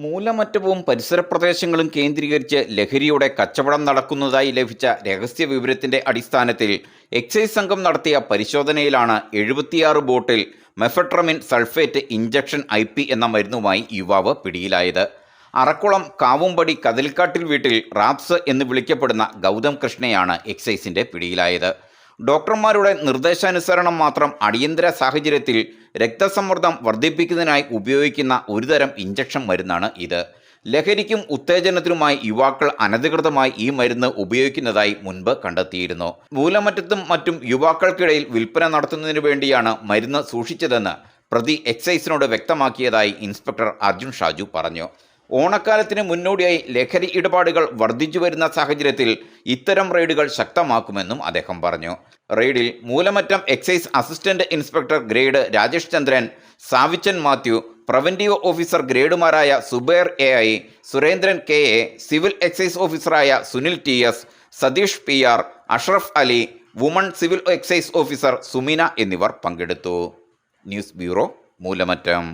മൂലമറ്റവും പരിസര പ്രദേശങ്ങളും കേന്ദ്രീകരിച്ച് ലഹരിയുടെ കച്ചവടം നടക്കുന്നതായി ലഭിച്ച രഹസ്യ വിവരത്തിന്റെ അടിസ്ഥാനത്തിൽ എക്സൈസ് സംഘം നടത്തിയ പരിശോധനയിലാണ് 76 ബോട്ടിൽ മെഫെട്രമിൻ സൾഫേറ്റ് ഇഞ്ചക്ഷൻ IP എന്ന മരുന്നുമായി യുവാവ് പിടിയിലായത്. അറക്കുളം കാവുംപടി കതിൽക്കാട്ടിൽ വീട്ടിൽ റാപ്സ് എന്ന് വിളിക്കപ്പെടുന്ന ഗൗതം കൃഷ്ണയാണ് എക്സൈസിന്റെ പിടിയിലായത്. ഡോക്ടർമാരുടെ നിർദ്ദേശാനുസരണം മാത്രം അടിയന്തര സാഹചര്യത്തിൽ രക്തസമ്മർദ്ദം വർദ്ധിപ്പിക്കുന്നതിനായി ഉപയോഗിക്കുന്ന ഒരുതരം ഇഞ്ചക്ഷൻ മരുന്നാണ് ഇത്. ലഹരിക്കും ഉത്തേജനത്തിനുമായി യുവാക്കൾ അനധികൃതമായി ഈ മരുന്ന് ഉപയോഗിക്കുന്നതായി മുൻപ് കണ്ടെത്തിയിരുന്നു. മൂലമറ്റത്തും മറ്റും യുവാക്കൾക്കിടയിൽ വിൽപ്പന നടത്തുന്നതിനു വേണ്ടിയാണ് മരുന്ന് സൂക്ഷിച്ചതെന്ന് പ്രതി എക്സൈസിനോട് വ്യക്തമാക്കിയതായി ഇൻസ്പെക്ടർ അർജുൻ ഷാജു പറഞ്ഞു. ഓണക്കാലത്തിന് മുന്നോടിയായി ലഹരി ഇടപാടുകൾ വർദ്ധിച്ചു വരുന്ന സാഹചര്യത്തിൽ ഇത്തരം റെയ്ഡുകൾ ശക്തമാക്കുമെന്നും അദ്ദേഹം പറഞ്ഞു. റെയ്ഡിൽ Moolamattom excise assistant inspector grade Rajesh Chandran, Savichan Mathew, preventive officer ഗ്രേഡുമാരായ Zubair AI, Surendran KA, civil excise ഓഫീസറായ Sunil TS, Satheesh PR, Ashraf Ali, woman civil excise officer Sumina എന്നിവർ പങ്കെടുത്തു. News bureau, Moolamattom.